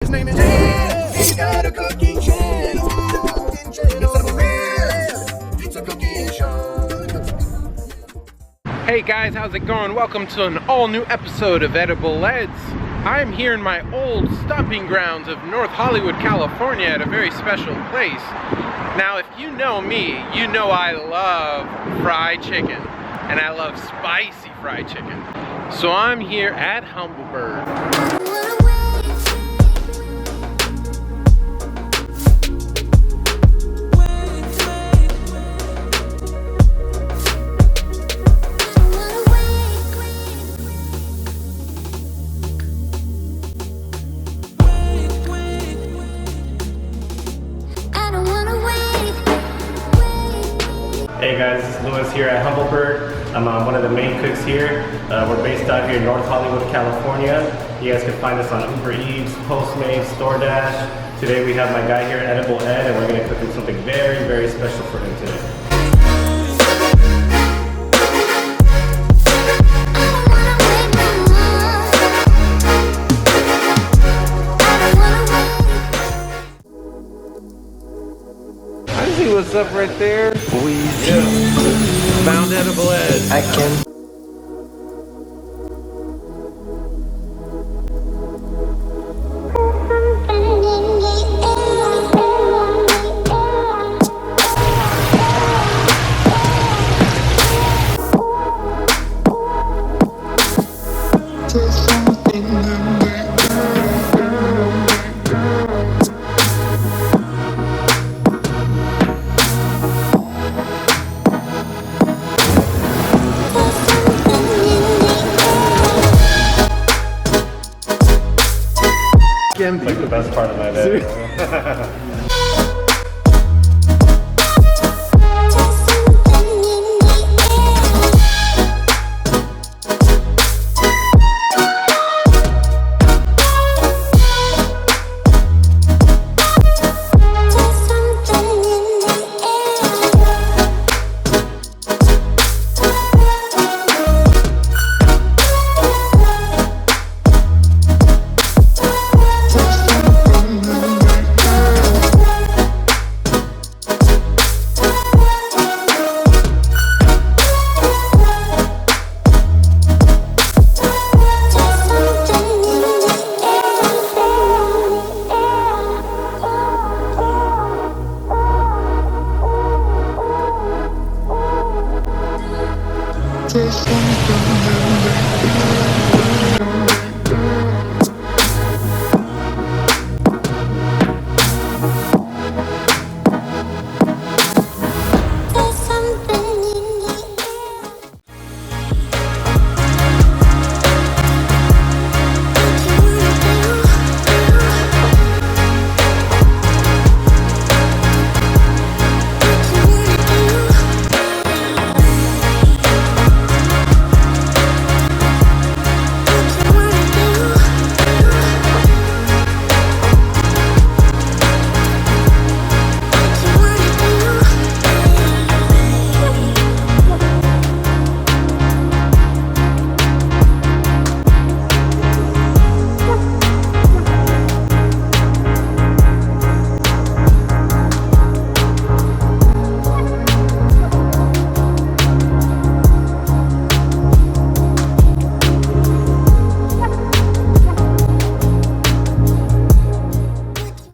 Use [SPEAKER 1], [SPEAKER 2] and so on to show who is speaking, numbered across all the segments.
[SPEAKER 1] His name is Dan. He's got a cooking channel. It's a cooking show.
[SPEAKER 2] Hey guys, how's it going? Welcome to an all-new episode of Edible Eds. I'm here in my old stomping grounds of North Hollywood, California at a very special place. Now, if you know me, you know I love fried chicken, and I love spicy fried chicken. So I'm here at Humblebird.
[SPEAKER 3] Hey guys, this is Lewis here at Humblebird. I'm one of the main cooks here. We're based out here in North Hollywood, California. You guys can find us on Uber Eats, Postmates, DoorDash. Today we have my guy here, Edible Ed, and we're going to cook him something very, very special for him today.
[SPEAKER 2] See what's up right there? We found Edible Ed.
[SPEAKER 4] I can.
[SPEAKER 3] It's like the best part of my day.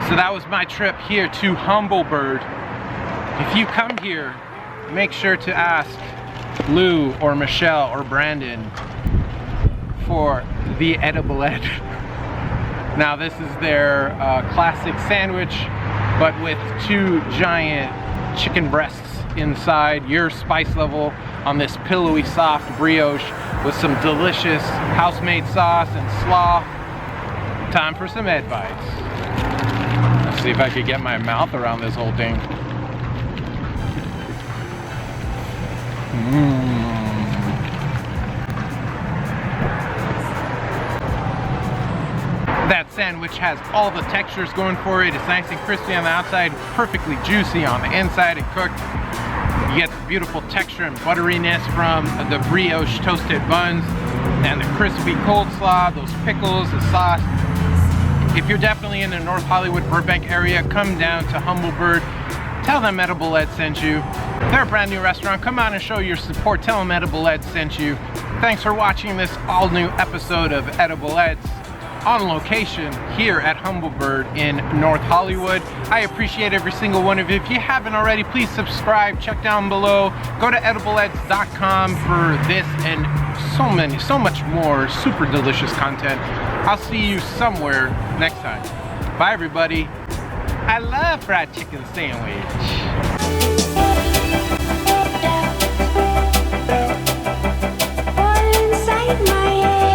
[SPEAKER 2] So that was my trip here to Humblebird. If you come here, make sure to ask Lou or Michelle or Brandon for the Edible Ed. Now this is their classic sandwich, but with 2 giant chicken breasts inside, your spice level on this pillowy soft brioche with some delicious house-made sauce and slaw. Time for some Ed bites. Let's see if I could get my mouth around this whole thing. That sandwich has all the textures going for it. It's nice and crispy on the outside, perfectly juicy on the inside and cooked. You get the beautiful texture and butteriness from the brioche toasted buns and the crispy cold slaw, those pickles, the sauce. If you're definitely in the North Hollywood, Burbank area, come down to Humblebird. Tell them Edible Ed sent you. They're a brand new restaurant. Come out and show your support. Tell them Edible Ed sent you. Thanks for watching this all new episode of Edible Ed's on location here at Humblebird in North Hollywood. I appreciate every single one of you. If you haven't already, please subscribe. Check down below. Go to edibleeds.com for this and so much more super delicious content. I'll see you somewhere next time. Bye everybody. I love fried chicken sandwich.
[SPEAKER 4] All inside my head.